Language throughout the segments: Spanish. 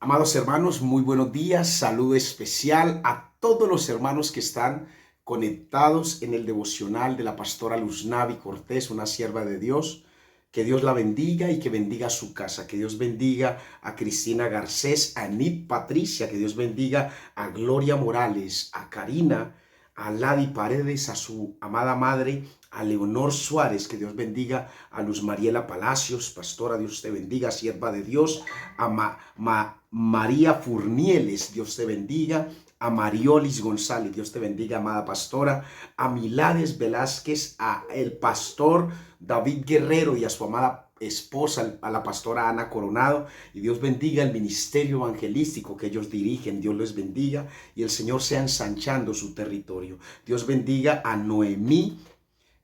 Amados hermanos, muy buenos días. Saludo especial a todos los hermanos que están conectados en el devocional de la pastora Luznavi Cortés, una sierva de Dios. Que Dios la bendiga y que bendiga su casa. Que Dios bendiga a Cristina Garcés, a Nit Patricia. Que Dios bendiga a Gloria Morales, a Karina, a Ladi Paredes, a su amada madre, a Leonor Suárez. Que Dios bendiga a Luz Mariela Palacios, pastora, Dios te bendiga, sierva de Dios, a María Furnieles, Dios te bendiga, a Mariolis González, Dios te bendiga, amada pastora, a Milades Velázquez, a el pastor David Guerrero y a su amada esposa, a la pastora Ana Coronado, y Dios bendiga el ministerio evangelístico que ellos dirigen. Dios les bendiga y el Señor sea ensanchando su territorio. Dios bendiga a Noemí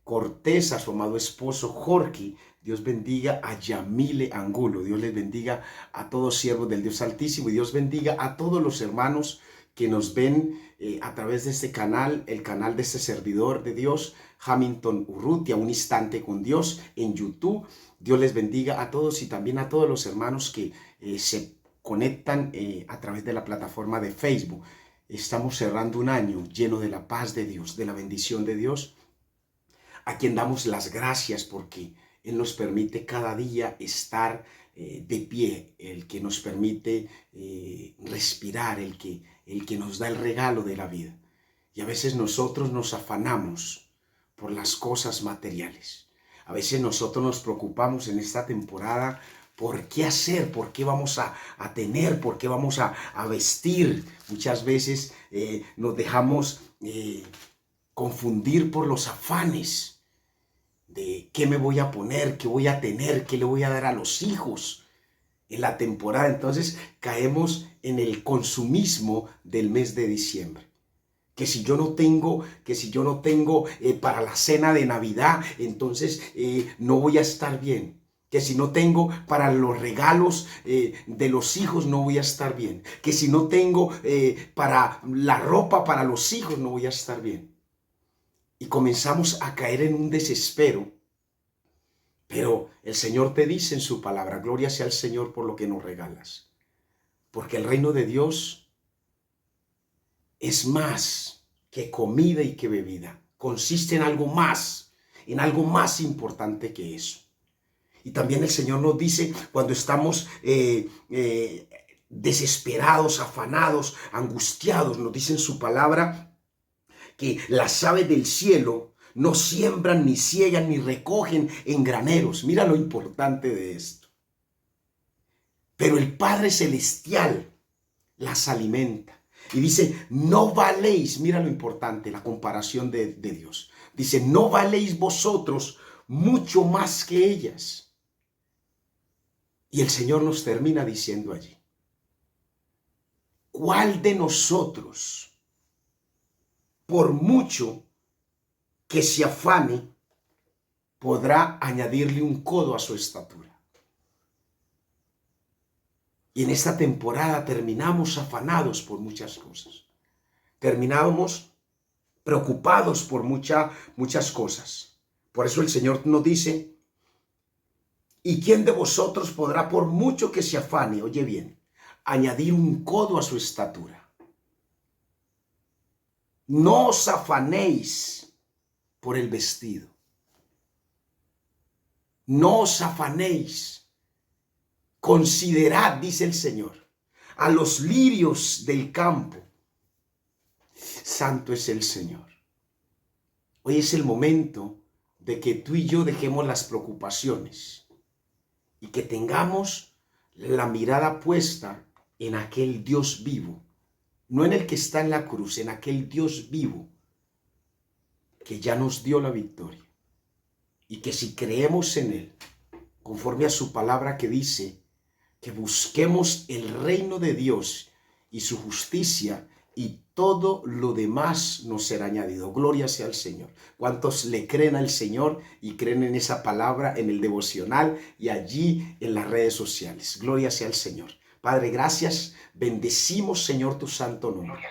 Cortés, a su amado esposo Jorge. Dios bendiga a Yamile Angulo. Dios les bendiga a todos siervos del Dios Altísimo, y Dios bendiga a todos los hermanos que nos ven a través de este canal, el canal de este servidor de Dios, Hamilton Urrutia, Un Instante con Dios, en YouTube. Dios les bendiga a todos y también a todos los hermanos que se conectan a través de la plataforma de Facebook. Estamos cerrando un año lleno de la paz de Dios, de la bendición de Dios, a quien damos las gracias porque Él nos permite cada día estar de pie, el que nos permite respirar, el que nos da el regalo de la vida. Y a veces nosotros nos afanamos por las cosas materiales. A veces nosotros nos preocupamos en esta temporada por qué hacer, por qué vamos a tener, por qué vamos a vestir. Muchas veces nos dejamos confundir por los afanes de qué me voy a poner, qué voy a tener, qué le voy a dar a los hijos en la temporada. Entonces caemos en el consumismo del mes de diciembre. Que si yo no tengo para la cena de Navidad, entonces no voy a estar bien. Que si no tengo para los regalos de los hijos, no voy a estar bien. Que si no tengo para la ropa para los hijos, no voy a estar bien. Y comenzamos a caer en un desespero. Pero el Señor te dice en su palabra: gloria sea al Señor por lo que nos regalas. Porque el reino de Dios es más que comida y que bebida. Consiste en algo más importante que eso. Y también el Señor nos dice, cuando estamos desesperados, afanados, angustiados, nos dice en su palabra que las aves del cielo no siembran, ni ciegan, ni recogen en graneros. Mira lo importante de esto. Pero el Padre Celestial las alimenta. Y dice, no valéis, mira lo importante, la comparación de Dios. Dice, no valéis vosotros mucho más que ellas. Y el Señor nos termina diciendo allí, ¿cuál de nosotros, por mucho que se afane, podrá añadirle un codo a su estatura? Y en esta temporada terminamos afanados por muchas cosas. Terminamos preocupados por muchas cosas. Por eso el Señor nos dice, ¿y quién de vosotros podrá, por mucho que se afane, oye bien, añadir un codo a su estatura? No os afanéis por el vestido. No os afanéis. Considerad, dice el Señor, a los lirios del campo. Santo es el Señor. Hoy es el momento de que tú y yo dejemos las preocupaciones y que tengamos la mirada puesta en aquel Dios vivo, no en el que está en la cruz, en aquel Dios vivo que ya nos dio la victoria. Y que si creemos en Él, conforme a su palabra que dice que busquemos el reino de Dios y su justicia, y todo lo demás nos será añadido. Gloria sea al Señor. ¿Cuántos le creen al Señor y creen en esa palabra en el devocional y allí en las redes sociales? Gloria sea al Señor. Padre, gracias. Bendecimos, Señor, tu santo nombre.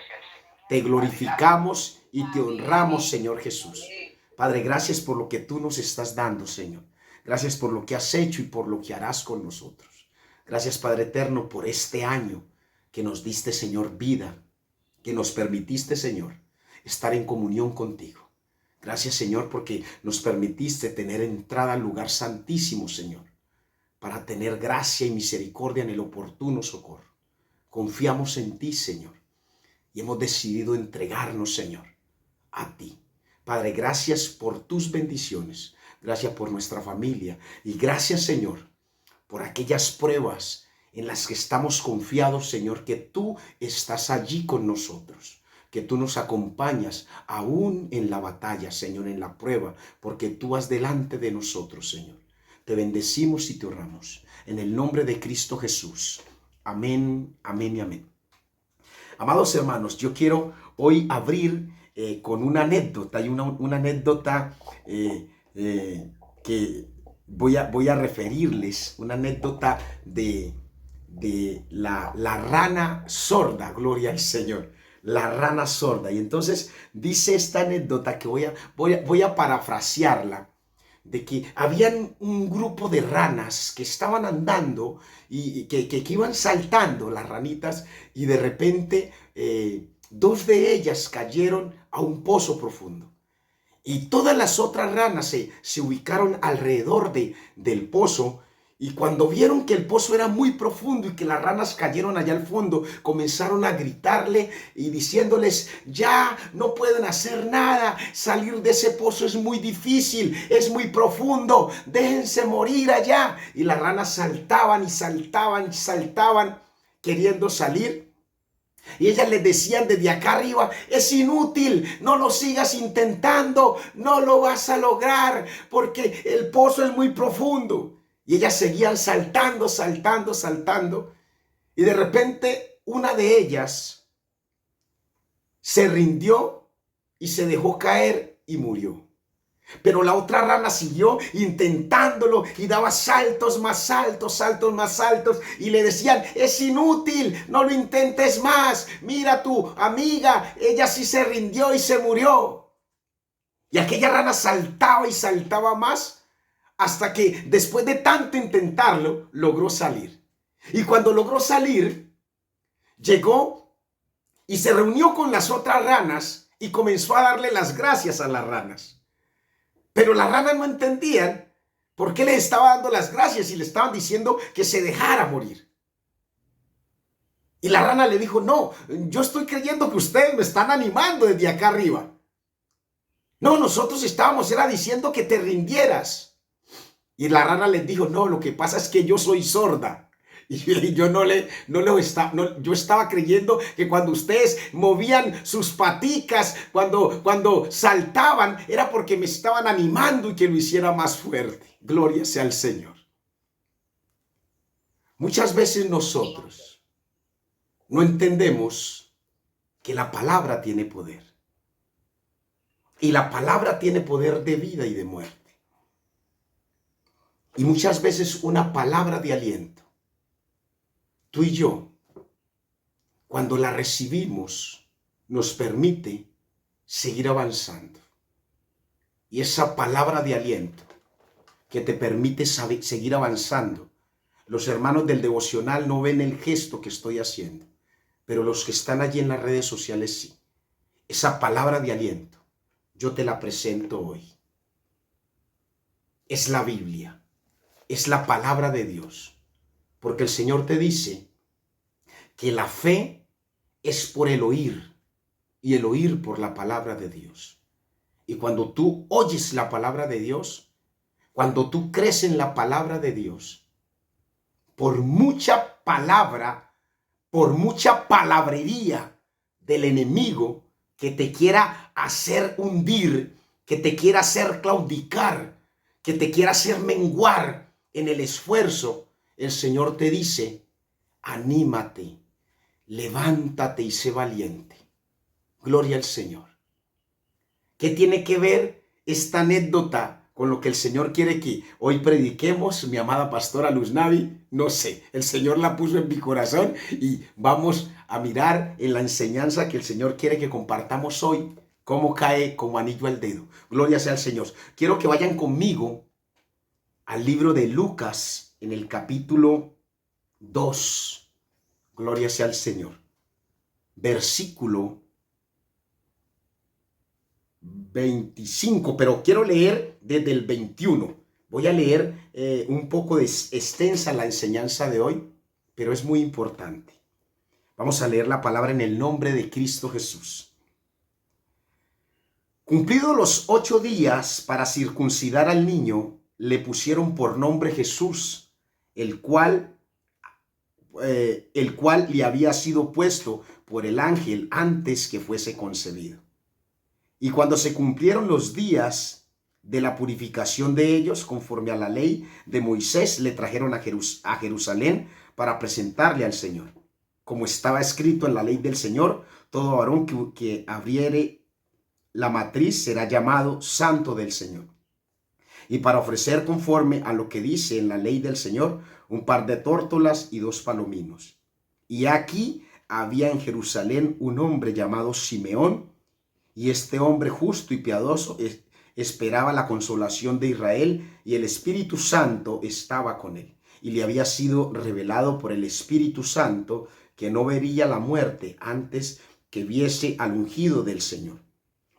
Te glorificamos y te honramos, Señor Jesús. Padre, gracias por lo que tú nos estás dando, Señor. Gracias por lo que has hecho y por lo que harás con nosotros. Gracias, Padre eterno, por este año. que nos diste, Señor, vida, que nos permitiste, Señor, estar en comunión contigo. Gracias, Señor, porque nos permitiste tener entrada al lugar santísimo, Señor, para tener gracia y misericordia en el oportuno socorro. Confiamos en ti, Señor, y hemos decidido entregarnos, Señor, a ti. Padre, gracias por tus bendiciones, gracias por nuestra familia y gracias, Señor, por aquellas pruebas en las que estamos confiados, Señor, que tú estás allí con nosotros, que tú nos acompañas aún en la batalla, Señor, en la prueba, porque tú vas delante de nosotros, Señor. Te bendecimos y te honramos. En el nombre de Cristo Jesús. Amén, amén y amén. Amados hermanos, yo quiero hoy abrir con una anécdota, y una anécdota que voy a referirles, una anécdota de la rana sorda, gloria al Señor, la rana sorda. Y entonces dice esta anécdota que voy a parafrasearla, de que habían un grupo de ranas que estaban andando y que iban saltando las ranitas y de repente dos de ellas cayeron a un pozo profundo. Y todas las otras ranas se ubicaron alrededor del pozo. Y cuando vieron que el pozo era muy profundo y que las ranas cayeron allá al fondo, comenzaron a gritarle y diciéndoles: ya no pueden hacer nada, salir de ese pozo es muy difícil, es muy profundo, déjense morir allá. Y las ranas saltaban y saltaban y saltaban queriendo salir. Y ellas les decían desde acá arriba: es inútil, no lo sigas intentando, no lo vas a lograr porque el pozo es muy profundo. Y ellas seguían saltando, saltando, saltando. Y de repente una de ellas se rindió y se dejó caer y murió. Pero la otra rana siguió intentándolo y daba saltos más altos, saltos más altos. Y le decían: es inútil, no lo intentes más. Mira tu amiga, ella sí se rindió y se murió. Y aquella rana saltaba y saltaba más, hasta que después de tanto intentarlo, logró salir. Y cuando logró salir, llegó y se reunió con las otras ranas y comenzó a darle las gracias a las ranas. Pero las ranas no entendían por qué le estaba dando las gracias y le estaban diciendo que se dejara morir. Y la rana le dijo: no, yo estoy creyendo que ustedes me están animando desde acá arriba. No, nosotros era diciendo que te rindieras. Y la rana les dijo: no, lo que pasa es que yo soy sorda. Y yo yo estaba creyendo que cuando ustedes movían sus paticas, cuando saltaban, era porque me estaban animando y que lo hiciera más fuerte. Gloria sea al Señor. Muchas veces nosotros no entendemos que la palabra tiene poder. Y la palabra tiene poder de vida y de muerte. Y muchas veces una palabra de aliento, tú y yo, cuando la recibimos, nos permite seguir avanzando. Y esa palabra de aliento que te permite seguir avanzando, los hermanos del devocional no ven el gesto que estoy haciendo, pero los que están allí en las redes sociales sí. Esa palabra de aliento, yo te la presento hoy. Es la Biblia. Es la palabra de Dios, porque el Señor te dice que la fe es por el oír y el oír por la palabra de Dios. Y cuando tú oyes la palabra de Dios, cuando tú crees en la palabra de Dios, por mucha palabra, por mucha palabrería del enemigo que te quiera hacer hundir, que te quiera hacer claudicar, que te quiera hacer menguar en el esfuerzo, el Señor te dice: anímate, levántate y sé valiente. Gloria al Señor. ¿Qué tiene que ver esta anécdota con lo que el Señor quiere que hoy prediquemos, mi amada pastora Luz Navi? No sé, el Señor la puso en mi corazón y vamos a mirar en la enseñanza que el Señor quiere que compartamos hoy, cómo cae como anillo al dedo. Gloria sea al Señor. Quiero que vayan conmigo al libro de Lucas, en el capítulo 2. Gloria sea al Señor. Versículo 25, pero quiero leer desde el 21. Voy a leer un poco extensa la enseñanza de hoy, pero es muy importante. Vamos a leer la palabra en el nombre de Cristo Jesús. Cumplidos los 8 días para circuncidar al niño, le pusieron por nombre Jesús, el cual le había sido puesto por el ángel antes que fuese concebido. Y cuando se cumplieron los días de la purificación de ellos, conforme a la ley de Moisés, le trajeron a Jerusalén para presentarle al Señor. Como estaba escrito en la ley del Señor, todo varón que abriere la matriz será llamado santo del Señor. Y para ofrecer conforme a lo que dice en la ley del Señor, un par de tórtolas y 2 palominos. Y aquí había en Jerusalén un hombre llamado Simeón, y este hombre justo y piadoso esperaba la consolación de Israel, y el Espíritu Santo estaba con él. Y le había sido revelado por el Espíritu Santo que no vería la muerte antes que viese al ungido del Señor.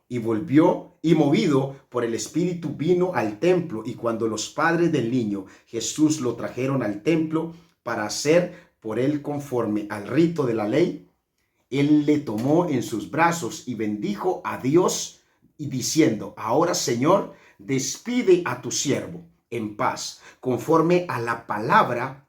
Y volvió, y movido por el Espíritu vino al templo, y cuando los padres del niño Jesús lo trajeron al templo para hacer por él conforme al rito de la ley, él le tomó en sus brazos y bendijo a Dios y diciendo: ahora, Señor, despide a tu siervo en paz, conforme a la palabra,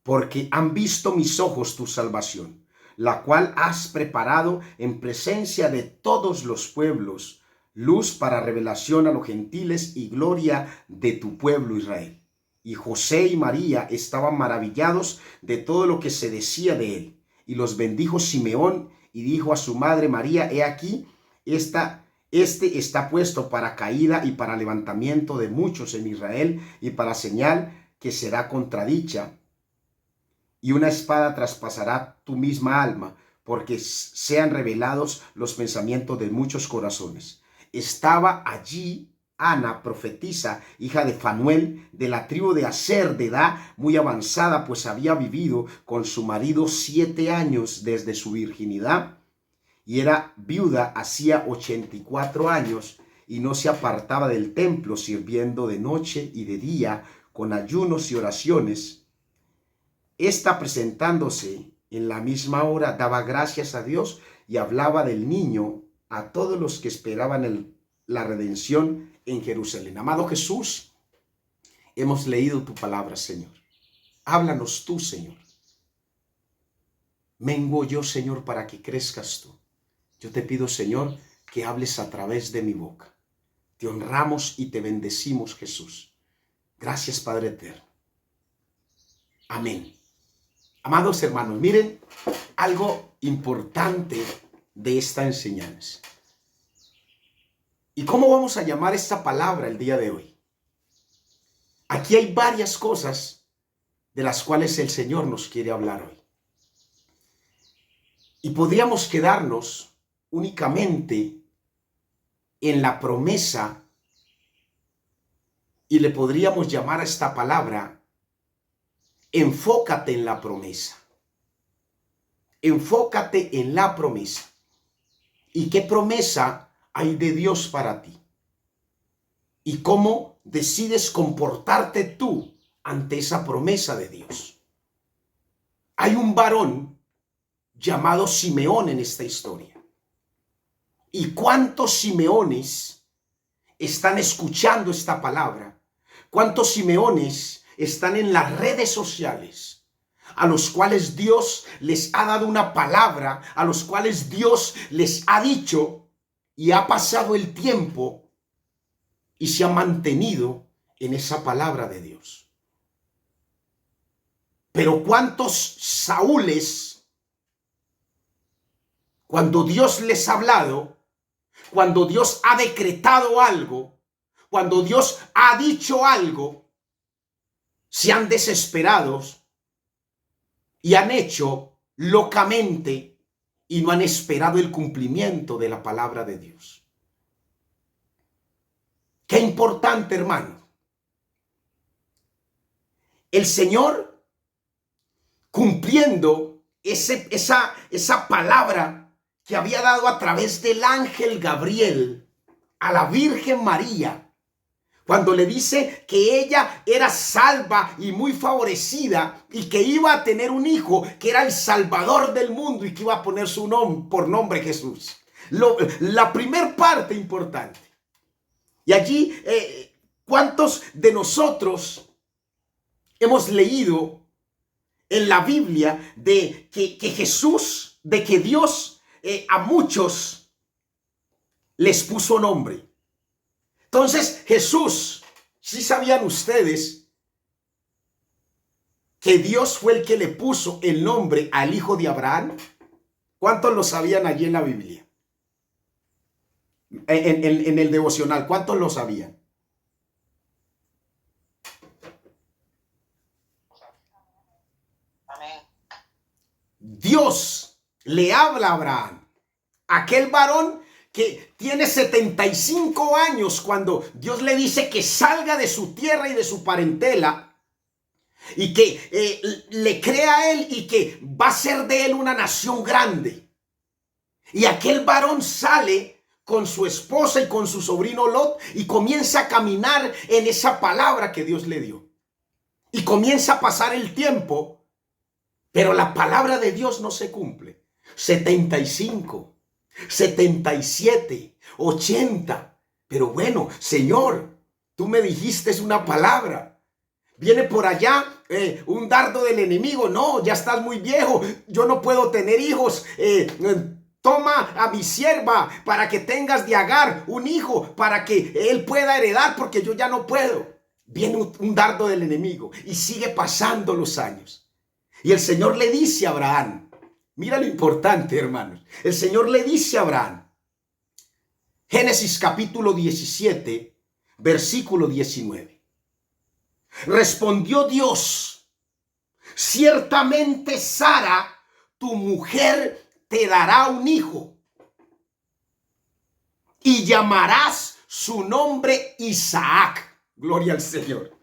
porque han visto mis ojos tu salvación, la cual has preparado en presencia de todos los pueblos, luz para revelación a los gentiles y gloria de tu pueblo Israel. Y José y María estaban maravillados de todo lo que se decía de él. Y los bendijo Simeón y dijo a su madre María: he aquí, este está puesto para caída y para levantamiento de muchos en Israel, y para señal que será contradicha, y una espada traspasará tu misma alma, porque sean revelados los pensamientos de muchos corazones. Estaba allí Ana, profetisa, hija de Fanuel, de la tribu de Aser, de edad muy avanzada, pues había vivido con su marido 7 años desde su virginidad, y era viuda hacía 84 años, y no se apartaba del templo, sirviendo de noche y de día con ayunos y oraciones. Esta, presentándose en la misma hora, daba gracias a Dios y hablaba del niño a todos los que esperaban la redención en Jerusalén. Amado Jesús, hemos leído tu palabra, Señor. Háblanos tú, Señor. Menguo yo, Señor, para que crezcas tú. Yo te pido, Señor, que hables a través de mi boca. Te honramos y te bendecimos, Jesús. Gracias, Padre eterno. Amén. Amados hermanos, miren algo importante de esta enseñanza. ¿Y cómo vamos a llamar esta palabra el día de hoy? Aquí hay varias cosas de las cuales el Señor nos quiere hablar hoy. Y podríamos quedarnos únicamente en la promesa y le podríamos llamar a esta palabra: enfócate en la promesa. Enfócate en la promesa. ¿Y qué promesa hay de Dios para ti? ¿Y cómo decides comportarte tú ante esa promesa de Dios? Hay un varón llamado Simeón en esta historia. ¿Y cuántos Simeones están escuchando esta palabra? ¿Cuántos Simeones están en las redes sociales, a los cuales Dios les ha dado una palabra, a los cuales Dios les ha dicho, y ha pasado el tiempo y se ha mantenido en esa palabra de Dios? Pero cuántos Saúles, cuando Dios les ha hablado, cuando Dios ha decretado algo, cuando Dios ha dicho algo, se han desesperado y han hecho locamente y no han esperado el cumplimiento de la palabra de Dios. Qué importante, hermano. El Señor cumpliendo esa palabra que había dado a través del ángel Gabriel a la Virgen María, cuando le dice que ella era salva y muy favorecida y que iba a tener un hijo que era el Salvador del mundo y que iba a poner su nombre por nombre Jesús. La primer parte importante. Y allí, ¿cuántos de nosotros hemos leído en la Biblia de que Jesús, de que Dios a muchos les puso nombre? Entonces Jesús, ¿sí sabían ustedes que Dios fue el que le puso el nombre al hijo de Abraham? ¿Cuántos lo sabían allí en la Biblia? En el devocional, ¿cuántos lo sabían? Dios le habla a Abraham, aquel varón que tiene 75 años, cuando Dios le dice que salga de su tierra y de su parentela y que le crea a él y que va a ser de él una nación grande. Y aquel varón sale con su esposa y con su sobrino Lot y comienza a caminar en esa palabra que Dios le dio. Y comienza a pasar el tiempo, pero la palabra de Dios no se cumple. 75, 77, 80. Pero bueno, Señor, tú me dijiste es una palabra. Viene por allá un dardo del enemigo. No, ya estás muy viejo. Yo no puedo tener hijos. Toma a mi sierva para que tengas de Agar un hijo, para que él pueda heredar, porque yo ya no puedo. Viene un dardo del enemigo y sigue pasando los años. Y el Señor le dice a Abraham, mira lo importante, hermanos. El Señor le dice a Abraham, Génesis capítulo 17, versículo 19. Respondió Dios, ciertamente Sara, tu mujer, te dará un hijo y llamarás su nombre Isaac. Gloria al Señor.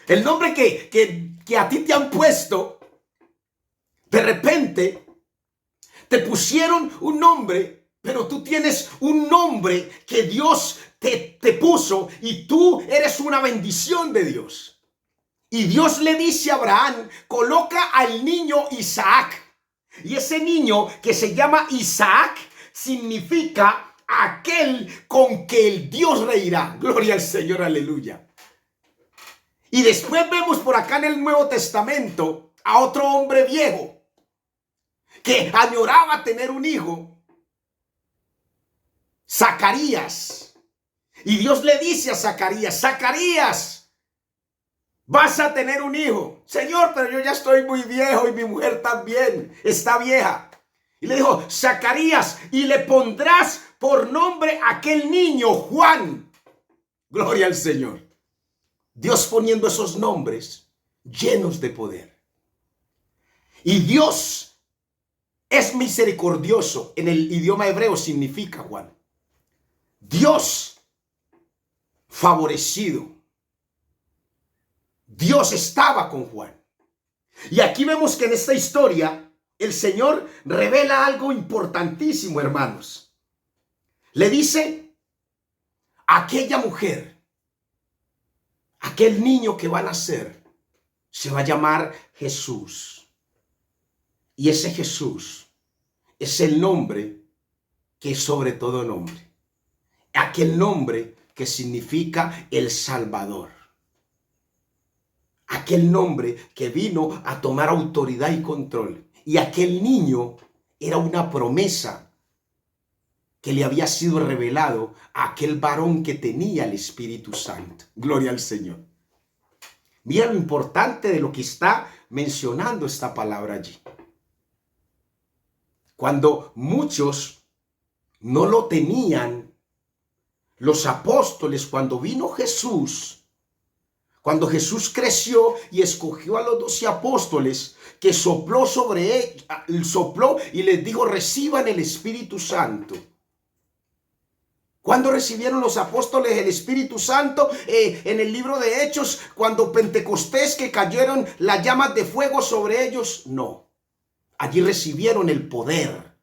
El nombre que a ti te han puesto, de repente te pusieron un nombre, pero tú tienes un nombre que Dios te puso y tú eres una bendición de Dios. Y Dios le dice a Abraham, coloca al niño Isaac. Y ese niño que se llama Isaac significa aquel con que el Dios reirá. Gloria al Señor, aleluya. Y después vemos por acá en el Nuevo Testamento a otro hombre viejo que añoraba tener un hijo, Zacarías. Y Dios le dice a Zacarías, Zacarías, vas a tener un hijo. Señor, pero yo ya estoy muy viejo y mi mujer también está vieja. Y le dijo, Zacarías, y le pondrás por nombre a aquel niño Juan. Gloria al Señor. Dios poniendo esos nombres llenos de poder. Y Dios es misericordioso. En el idioma hebreo significa, Juan, Dios favorecido. Dios estaba con Juan. Y aquí vemos que en esta historia el Señor revela algo importantísimo, hermanos. Le dice a aquella mujer, aquel niño que va a nacer, se va a llamar Jesús. Y ese Jesús es el nombre que es sobre todo nombre. Aquel nombre que significa el Salvador. Aquel nombre que vino a tomar autoridad y control. Y aquel niño era una promesa que le había sido revelado a aquel varón que tenía el Espíritu Santo. Gloria al Señor. Mira lo importante de lo que está mencionando esta palabra allí. Cuando muchos no lo tenían, los apóstoles, cuando vino Jesús, cuando Jesús creció y escogió a los 12 apóstoles, que sopló sobre él, sopló y les dijo, reciban el Espíritu Santo. ¿Cuándo recibieron los apóstoles el Espíritu Santo? En el libro de Hechos, cuando Pentecostés, que cayeron las llamas de fuego sobre ellos. No, allí recibieron el poder.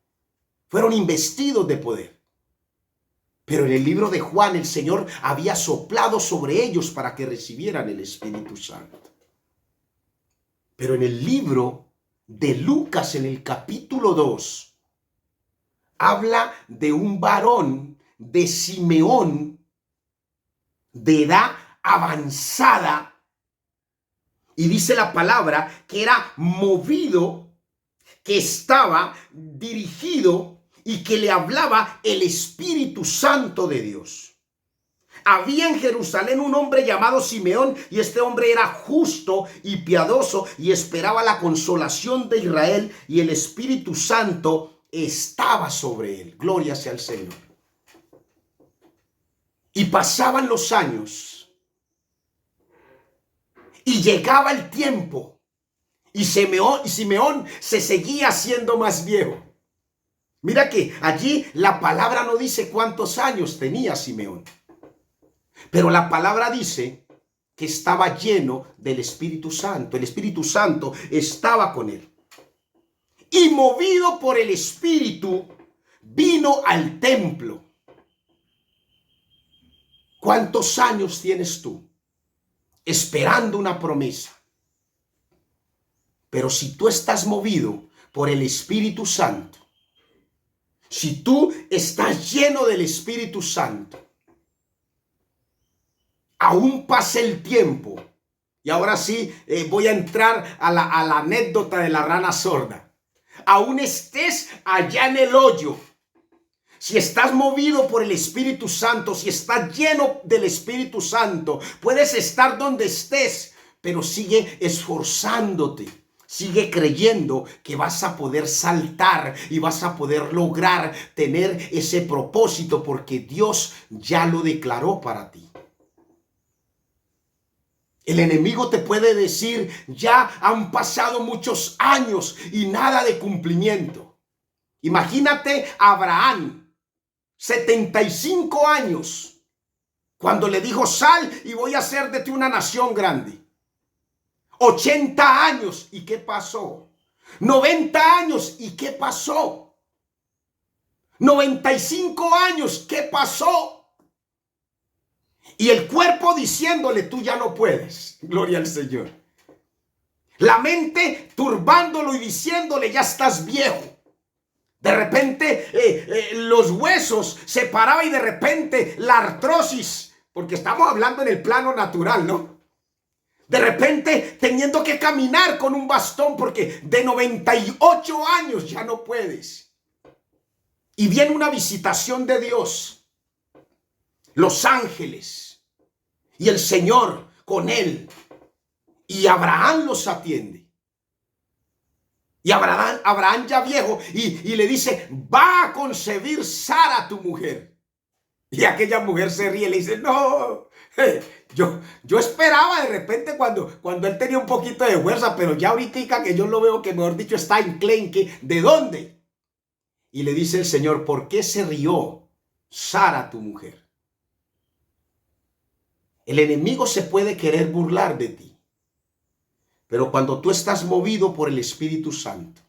Fueron investidos de poder. Pero en el libro de Juan, el Señor había soplado sobre ellos para que recibieran el Espíritu Santo. Pero en el libro de Lucas, en el capítulo 2, habla de un varón de Simeón, de edad avanzada, y dice la palabra que era movido, que estaba dirigido y que le hablaba el Espíritu Santo de Dios. Había en Jerusalén un hombre llamado Simeón, y este hombre era justo y piadoso y esperaba la consolación de Israel, y el Espíritu Santo estaba sobre él. Gloria sea al Señor. Y pasaban los años y llegaba el tiempo, y Simeón se seguía haciendo más viejo. Mira que allí la palabra no dice cuántos años tenía Simeón, pero la palabra dice que estaba lleno del Espíritu Santo. El Espíritu Santo estaba con él. Y movido por el Espíritu, vino al templo. ¿Cuántos años tienes tú esperando una promesa? Pero si tú estás movido por el Espíritu Santo, si tú estás lleno del Espíritu Santo, aún pasa el tiempo. Y ahora sí voy a entrar a la anécdota de la rana sorda. Aún estés allá en el hoyo, si estás movido por el Espíritu Santo, si estás lleno del Espíritu Santo, puedes estar donde estés, pero sigue esforzándote. Sigue creyendo que vas a poder saltar y vas a poder lograr tener ese propósito, porque Dios ya lo declaró para ti. El enemigo te puede decir, ya han pasado muchos años y nada de cumplimiento. Imagínate a Abraham, 75 años, cuando le dijo, sal y voy a hacer de ti una nación grande. 80 años, ¿y qué pasó? 90 años, ¿y qué pasó? 95 años, ¿qué pasó? Y el cuerpo diciéndole, tú ya no puedes. Gloria al Señor. La mente turbándolo y diciéndole, ya estás viejo. De repente los huesos se paraban, y de repente la artrosis, porque estamos hablando en el plano natural, ¿no? De repente teniendo que caminar con un bastón porque de 98 años ya no puedes. Y viene una visitación de Dios, los ángeles y el Señor con él, y Abraham los atiende. Y Abraham ya viejo, y le dice, va a concebir Sara tu mujer. Y aquella mujer se ríe y le dice, no, yo esperaba de repente cuando él tenía un poquito de fuerza, pero ya ahorita que yo lo veo que, mejor dicho, está enclenque. ¿De dónde? Y le dice el Señor, ¿por qué se rió Sara tu mujer? El enemigo se puede querer burlar de ti, pero cuando tú estás movido por el Espíritu Santo,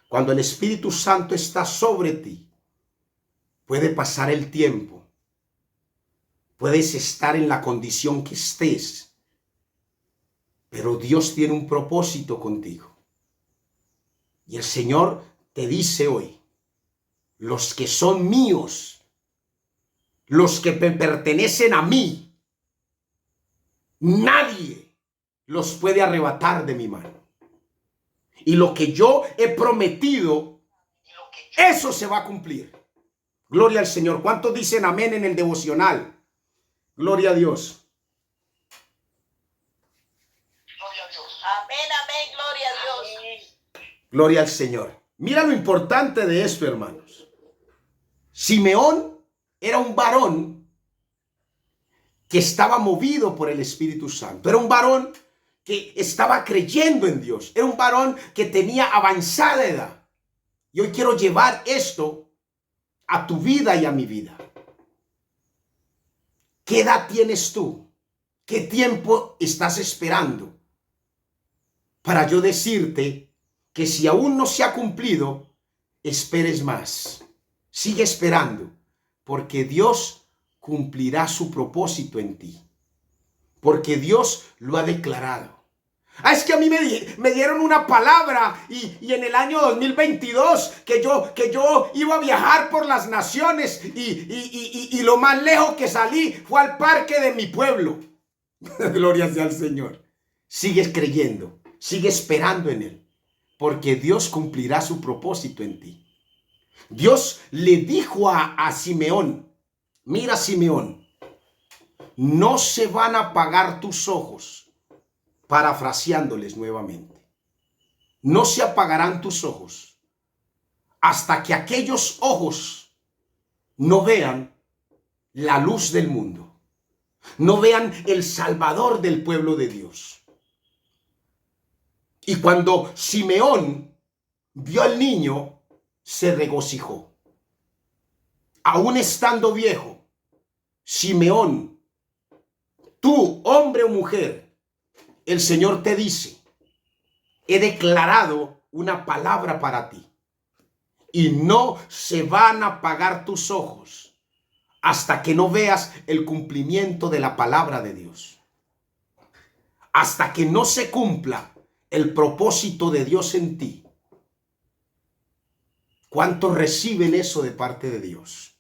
cuando el Espíritu Santo está sobre ti, puede pasar el tiempo. Puedes estar en la condición que estés, pero Dios tiene un propósito contigo. Y el Señor te dice hoy, los que son míos, los que me pertenecen a mí, nadie los puede arrebatar de mi mano. Y lo que yo he prometido, eso se va a cumplir. Gloria al Señor. ¿Cuántos dicen amén en el devocional? Gloria a Dios. Gloria a Dios. Amén, amén, gloria a Dios. Amén. Gloria al Señor. Mira lo importante de esto, hermanos. Simeón era un varón que estaba movido por el Espíritu Santo. Era un varón que estaba creyendo en Dios. Era un varón que tenía avanzada edad. Y hoy quiero llevar esto a tu vida y a mi vida. ¿Qué edad tienes tú? ¿Qué tiempo estás esperando? Para yo decirte que si aún no se ha cumplido, esperes más. Sigue esperando, porque Dios cumplirá su propósito en ti. Porque Dios lo ha declarado. Es que a mí me dieron una palabra y en el año 2022 que yo iba a viajar por las naciones y lo más lejos que salí fue al parque de mi pueblo. Gloria sea al Señor. Sigues creyendo, sigue esperando en Él, porque Dios cumplirá su propósito en ti. Dios le dijo a Simeón, mira Simeón, no se van a apagar tus ojos. Parafraseándoles nuevamente, no se apagarán tus ojos hasta que aquellos ojos no vean la luz del mundo, no vean el Salvador del pueblo de Dios. Y cuando Simeón vio al niño, se regocijó. Aún estando viejo, Simeón, tú, hombre o mujer, el Señor te dice, he declarado una palabra para ti y no se van a apagar tus ojos hasta que no veas el cumplimiento de la palabra de Dios. Hasta que no se cumpla el propósito de Dios en ti. ¿Cuántos reciben eso de parte de Dios?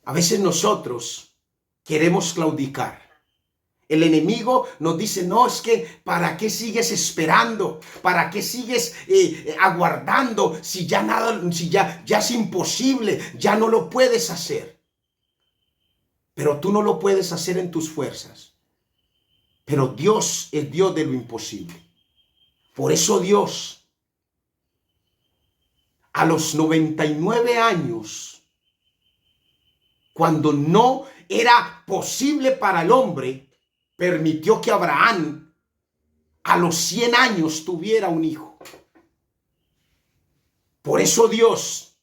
A veces nosotros queremos claudicar. El enemigo nos dice, no, es que ¿para qué sigues esperando? ¿Para qué sigues aguardando si ya nada, si ya es imposible, ya no lo puedes hacer? Pero tú no lo puedes hacer en tus fuerzas. Pero Dios es Dios de lo imposible. Por eso Dios, a los 99 años, cuando no era posible para el hombre, permitió que Abraham a los 100 años tuviera un hijo. Por eso Dios,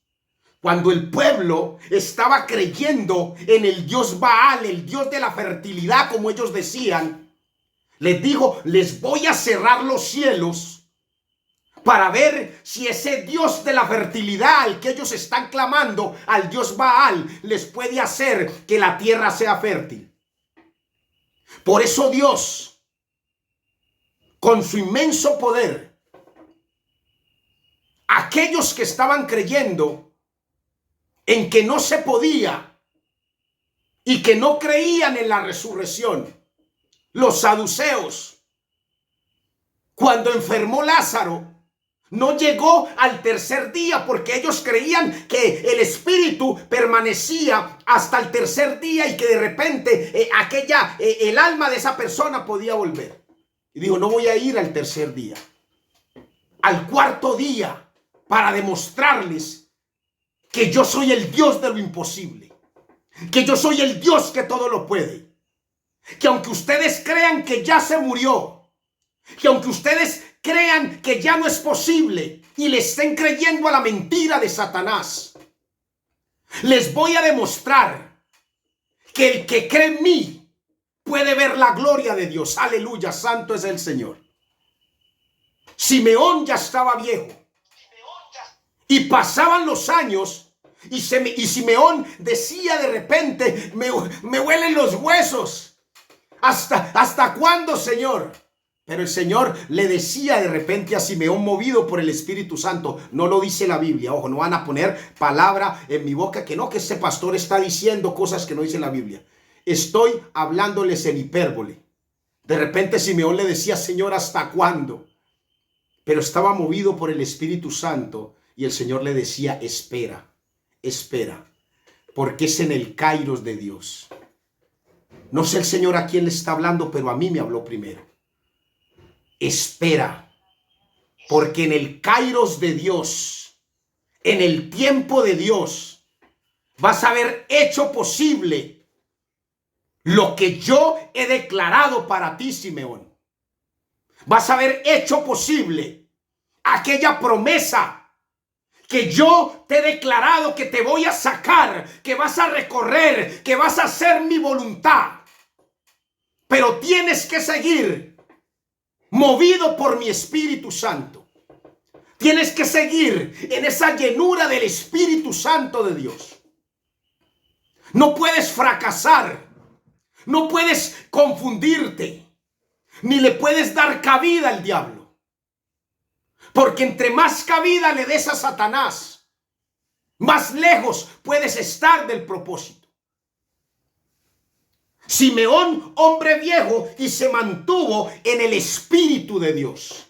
cuando el pueblo estaba creyendo en el Dios Baal, el Dios de la fertilidad, como ellos decían, les dijo, les voy a cerrar los cielos para ver si ese Dios de la fertilidad al que ellos están clamando, al Dios Baal, les puede hacer que la tierra sea fértil. Por eso Dios, con su inmenso poder, aquellos que estaban creyendo en que no se podía y que no creían en la resurrección, los saduceos, cuando enfermó Lázaro, no llegó al tercer día porque ellos creían que el espíritu permanecía hasta el tercer día y que de repente el alma de esa persona podía volver. Y dijo, no voy a ir al tercer día, al cuarto día, para demostrarles que yo soy el Dios de lo imposible, que yo soy el Dios que todo lo puede, que aunque ustedes crean que ya se murió, que aunque ustedes crean que ya no es posible y le estén creyendo a la mentira de Satanás, les voy a demostrar que el que cree en mí puede ver la gloria de Dios. Aleluya, santo es el Señor. Simeón ya estaba viejo y pasaban los años y Simeón decía de repente, me huelen los huesos. ¿Hasta cuándo, Señor? Pero el Señor le decía de repente a Simeón, movido por el Espíritu Santo, no lo dice la Biblia, ojo, no van a poner palabra en mi boca que no, que ese pastor está diciendo cosas que no dice la Biblia. Estoy hablándoles en hipérbole. De repente Simeón le decía, Señor, ¿hasta cuándo? Pero estaba movido por el Espíritu Santo y el Señor le decía, espera, espera, porque es en el kairos de Dios. No sé el Señor a quién le está hablando, pero a mí me habló primero. Espera, porque en el kairos de Dios, en el tiempo de Dios, vas a haber hecho posible lo que yo he declarado para ti, Simeón. Vas a haber hecho posible aquella promesa que yo te he declarado que te voy a sacar, que vas a recorrer, que vas a hacer mi voluntad. Pero tienes que seguir movido por mi Espíritu Santo. Tienes que seguir en esa llenura del Espíritu Santo de Dios. No puedes fracasar, no puedes confundirte, ni le puedes dar cabida al diablo. Porque entre más cabida le des a Satanás, más lejos puedes estar del propósito. Simeón, hombre viejo, y se mantuvo en el Espíritu de Dios.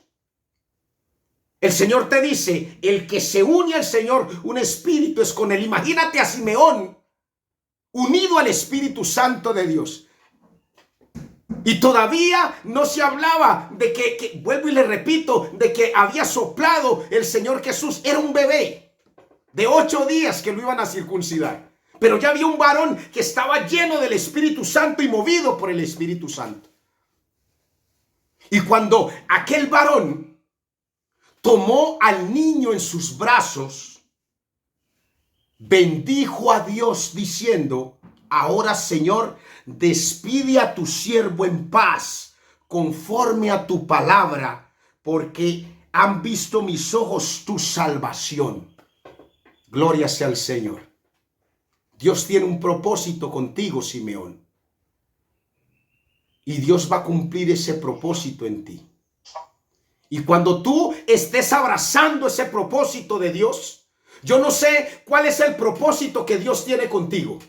El Señor te dice, el que se une al Señor, un espíritu es con él. Imagínate a Simeón unido al Espíritu Santo de Dios. Y todavía no se hablaba de que, vuelvo y le repito, de que había soplado el Señor Jesús. Era un bebé de 8 días que lo iban a circuncidar. Pero ya había un varón que estaba lleno del Espíritu Santo y movido por el Espíritu Santo. Y cuando aquel varón tomó al niño en sus brazos, bendijo a Dios diciendo, ahora, Señor, despide a tu siervo en paz, conforme a tu palabra, porque han visto mis ojos tu salvación. Gloria sea al Señor. Dios tiene un propósito contigo, Simeón. Y Dios va a cumplir ese propósito en ti. Y cuando tú estés abrazando ese propósito de Dios, yo no sé cuál es el propósito que Dios tiene contigo.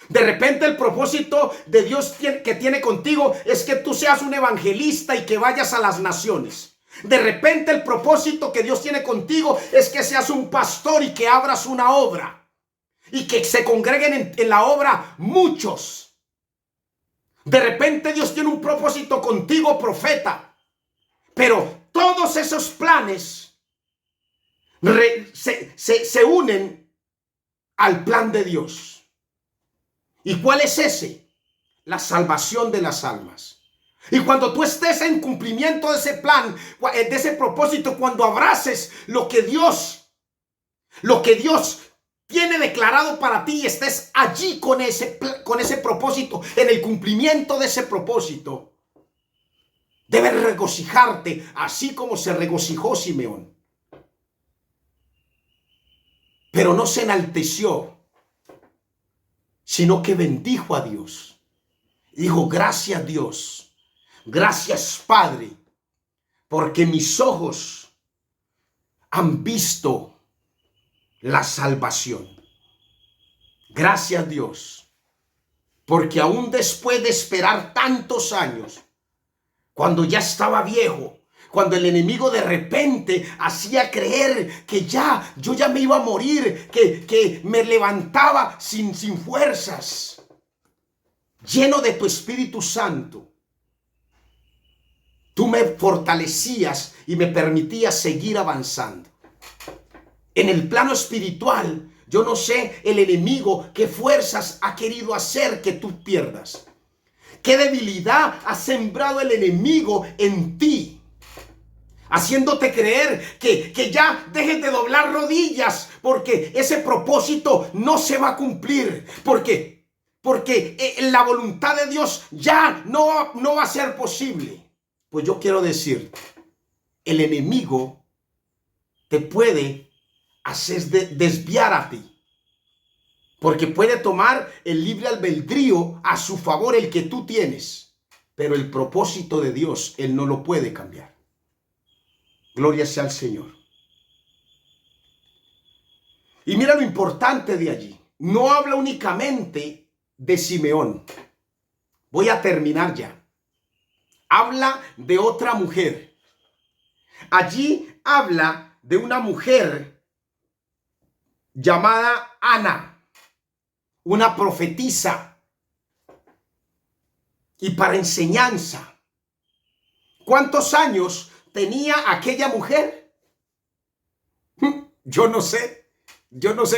De repente el propósito de Dios que tiene contigo es que tú seas un evangelista y que vayas a las naciones. De repente el propósito que Dios tiene contigo es que seas un pastor y que abras una obra. Y que se congreguen en la obra muchos. De repente Dios tiene un propósito contigo, profeta. Pero todos esos planes se unen al plan de Dios. ¿Y cuál es ese? La salvación de las almas. Y cuando tú estés en cumplimiento de ese plan, de ese propósito, cuando abraces lo que Dios tiene declarado para ti y estés allí con ese propósito, en el cumplimiento de ese propósito, debes regocijarte así como se regocijó Simeón. Pero no se enalteció, sino que bendijo a Dios. Dijo, gracias Dios, gracias Padre, porque mis ojos han visto la salvación. Gracias Dios, porque aún después de esperar tantos años, cuando ya estaba viejo, cuando el enemigo de repente hacía creer que yo ya me iba a morir, que me levantaba sin fuerzas, lleno de tu Espíritu Santo, tú me fortalecías y me permitías seguir avanzando. En el plano espiritual, yo no sé el enemigo qué fuerzas ha querido hacer que tú pierdas. ¿Qué debilidad ha sembrado el enemigo en ti? Haciéndote creer que ya dejes de doblar rodillas porque ese propósito no se va a cumplir. Porque la voluntad de Dios ya no va a ser posible. Pues yo quiero decir, el enemigo te puede hacer desviar a ti. Porque puede tomar el libre albedrío a su favor, el que tú tienes. Pero el propósito de Dios, Él no lo puede cambiar. Gloria sea al Señor. Y mira lo importante de allí. No habla únicamente de Simeón. Voy a terminar ya. Habla de otra mujer. Allí habla de una mujer llamada Ana. Una profetisa, y para enseñanza. ¿Cuántos años tenía aquella mujer? Yo no sé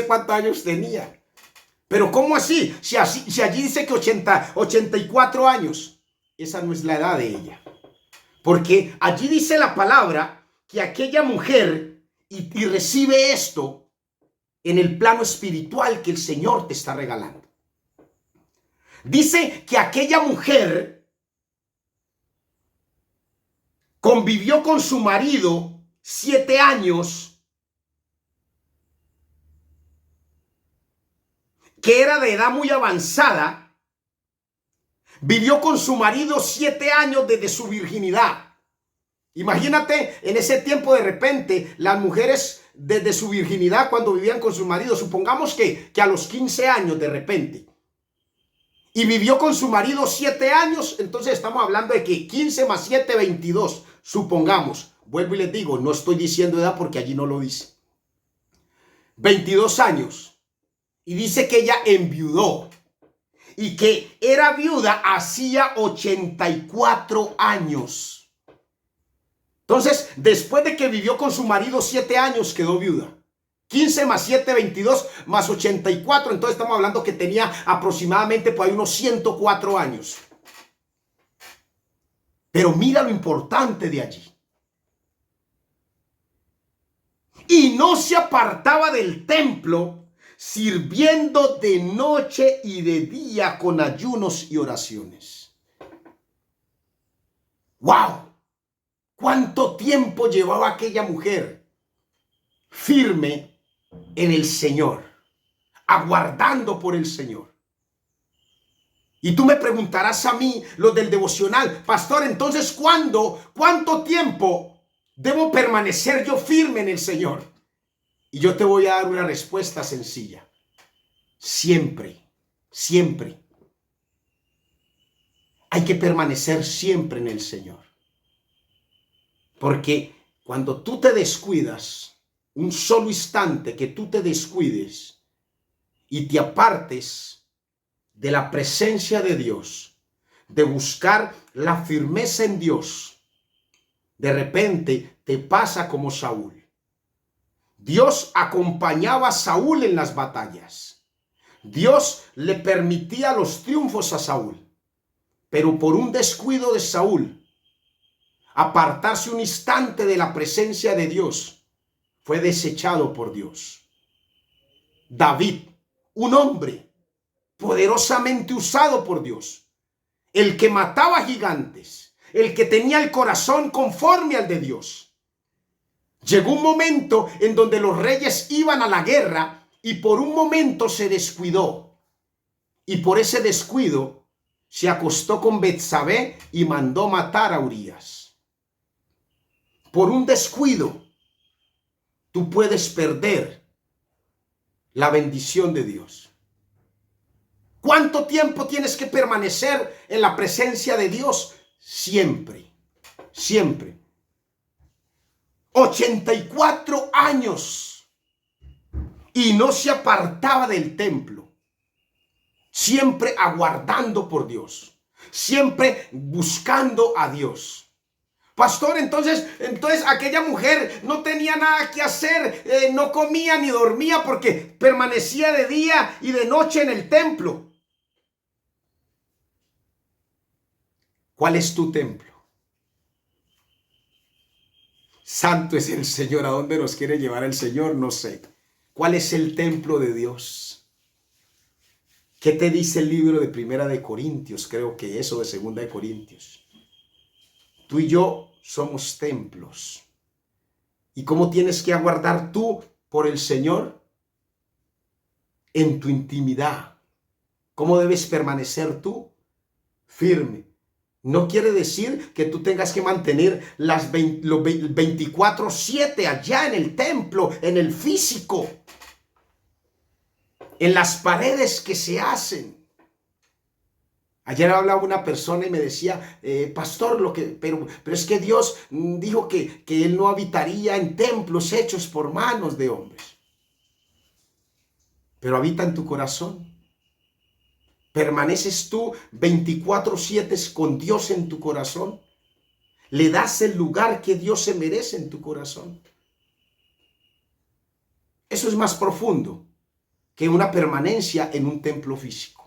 cuántos años tenía. Pero ¿cómo así? Si allí dice que 84 años, esa no es la edad de ella. Porque allí dice la palabra que aquella mujer y recibe esto en el plano espiritual que el Señor te está regalando. Dice que aquella mujer convivió con su marido 7 años, que era de edad muy avanzada. Vivió con su marido 7 años desde su virginidad. Imagínate, en ese tiempo de repente, las mujeres desde su virginidad cuando vivían con su marido, supongamos que a los 15 años de repente, y vivió con su marido 7 años, entonces estamos hablando de que 15 más 7, 22, supongamos. Vuelvo y les digo, no estoy diciendo edad porque allí no lo dice. 22 años. Y dice que ella enviudó. Y que era viuda hacía 84 años. Entonces, después de que vivió con su marido 7 años, quedó viuda. 15 más 7, 22 más 84. Entonces estamos hablando que tenía aproximadamente por ahí unos 104 años. Pero mira lo importante de allí. Y no se apartaba del templo, sirviendo de noche y de día con ayunos y oraciones. ¡Wow! ¿Cuánto tiempo llevaba aquella mujer firme en el Señor, aguardando por el Señor? Y tú me preguntarás a mí, los del devocional, pastor, entonces, ¿cuánto tiempo debo permanecer yo firme en el Señor? Y yo te voy a dar una respuesta sencilla. Siempre, siempre. Hay que permanecer siempre en el Señor. Porque cuando tú te descuidas, un solo instante que tú te descuides y te apartes de la presencia de Dios, de buscar la firmeza en Dios, de repente te pasa como Saúl. Dios acompañaba a Saúl en las batallas. Dios le permitía los triunfos a Saúl. Pero por un descuido de Saúl, apartarse un instante de la presencia de Dios, fue desechado por Dios. David, un hombre poderosamente usado por Dios, el que mataba gigantes, el que tenía el corazón conforme al de Dios. Llegó un momento en donde los reyes iban a la guerra y por un momento se descuidó. Y por ese descuido se acostó con Betsabé y mandó matar a Urías. Por un descuido, tú puedes perder la bendición de Dios. ¿Cuánto tiempo tienes que permanecer en la presencia de Dios? Siempre, siempre. 84 años y no se apartaba del templo, siempre aguardando por Dios, siempre buscando a Dios. Pastor, entonces aquella mujer no tenía nada que hacer, no comía ni dormía porque permanecía de día y de noche en el templo. ¿Cuál es tu templo? Santo es el Señor. ¿A dónde nos quiere llevar el Señor? No sé. ¿Cuál es el templo de Dios? ¿Qué te dice el libro de Primera de Corintios? Creo que eso de Segunda de Corintios. Tú y yo somos templos. ¿Y cómo tienes que aguardar tú por el Señor? En tu intimidad. ¿Cómo debes permanecer tú? Firme. No quiere decir que tú tengas que mantener los 24/7 allá en el templo, en el físico, en las paredes que se hacen. Ayer hablaba una persona y me decía, pastor, pero es que Dios dijo que Él no habitaría en templos hechos por manos de hombres. Pero habita en tu corazón. ¿Permaneces tú 24/7 con Dios en tu corazón? ¿Le das el lugar que Dios se merece en tu corazón? Eso es más profundo que una permanencia en un templo físico.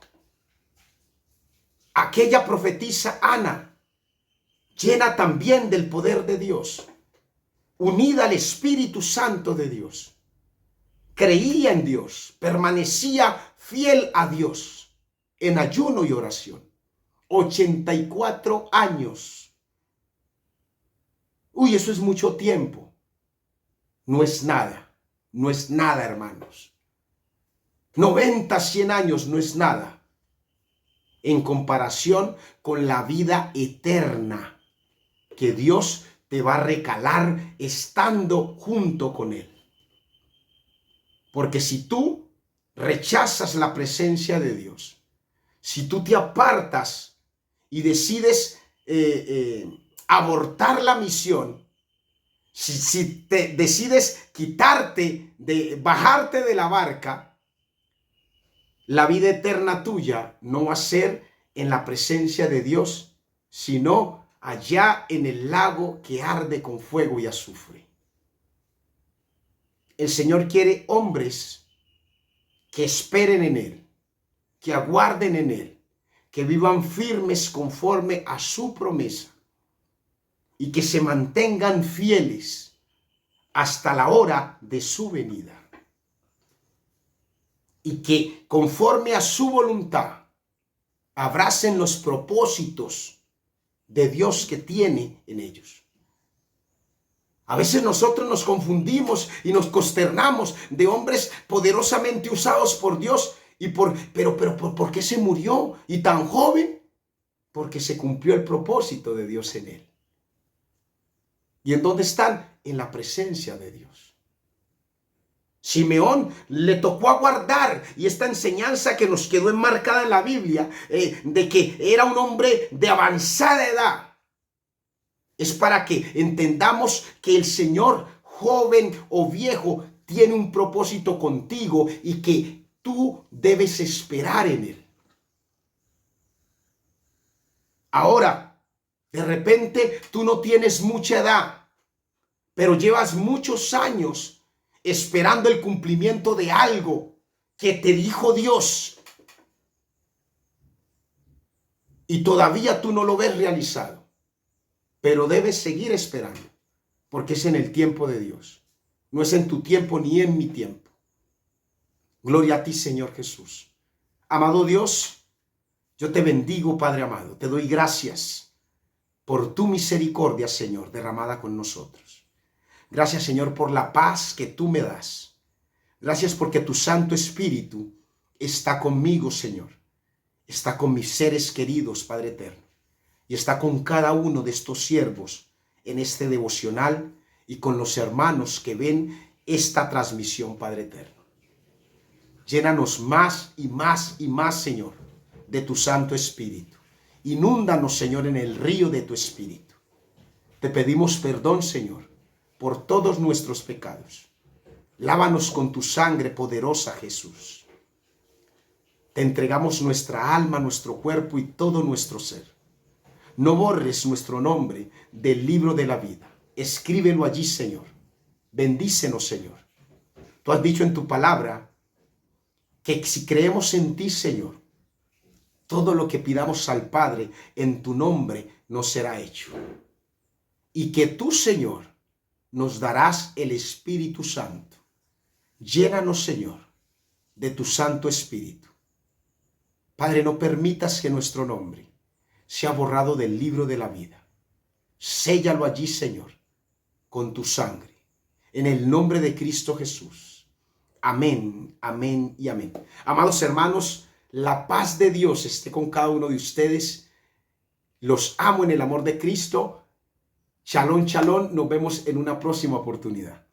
Aquella profetisa Ana, llena también del poder de Dios, unida al Espíritu Santo de Dios. Creía en Dios, permanecía fiel a Dios en ayuno y oración. 84 años. Uy, eso es mucho tiempo. No es nada, no es nada, hermanos. 90, 100 años no es nada en comparación con la vida eterna que Dios te va a regalar estando junto con Él. Porque si tú rechazas la presencia de Dios, si tú te apartas y decides abortar la misión, si te decides bajarte de la barca, la vida eterna tuya no va a ser en la presencia de Dios, sino allá en el lago que arde con fuego y azufre. El Señor quiere hombres que esperen en Él, que aguarden en Él, que vivan firmes conforme a su promesa y que se mantengan fieles hasta la hora de su venida. Y que conforme a su voluntad abracen los propósitos de Dios que tiene en ellos. A veces nosotros nos confundimos y nos consternamos de hombres poderosamente usados por Dios. Pero ¿por qué se murió y tan joven? Porque se cumplió el propósito de Dios en él. ¿Y en dónde están? En la presencia de Dios. Simeón le tocó aguardar, y esta enseñanza que nos quedó enmarcada en la Biblia, de que era un hombre de avanzada edad, es para que entendamos que el Señor, joven o viejo, tiene un propósito contigo y que tú debes esperar en Él. Ahora, de repente tú no tienes mucha edad, pero llevas muchos años esperando el cumplimiento de algo que te dijo Dios y todavía tú no lo ves realizado, pero debes seguir esperando porque es en el tiempo de Dios, no es en tu tiempo ni en mi tiempo. Gloria a ti, Señor Jesús. Amado Dios, yo te bendigo, Padre amado, te doy gracias por tu misericordia, Señor, derramada con nosotros. Gracias, Señor, por la paz que tú me das. Gracias porque tu Santo Espíritu está conmigo, Señor. Está con mis seres queridos, Padre eterno. Y está con cada uno de estos siervos en este devocional y con los hermanos que ven esta transmisión, Padre eterno. Llénanos más y más y más, Señor, de tu Santo Espíritu. Inúndanos, Señor, en el río de tu Espíritu. Te pedimos perdón, Señor, por todos nuestros pecados. Lávanos con tu sangre poderosa, Jesús. Te entregamos nuestra alma, nuestro cuerpo y todo nuestro ser. No borres nuestro nombre del libro de la vida. Escríbelo allí, Señor. Bendícenos, Señor. Tú has dicho en tu palabra que si creemos en ti, Señor, todo lo que pidamos al Padre en tu nombre nos será hecho. Y que tú, Señor, nos darás el Espíritu Santo. Llénanos, Señor, de tu Santo Espíritu. Padre, no permitas que nuestro nombre sea borrado del libro de la vida. Séllalo allí, Señor, con tu sangre. En el nombre de Cristo Jesús. Amén, amén y amén. Amados hermanos, la paz de Dios esté con cada uno de ustedes. Los amo en el amor de Cristo. Shalom, shalom. Nos vemos en una próxima oportunidad.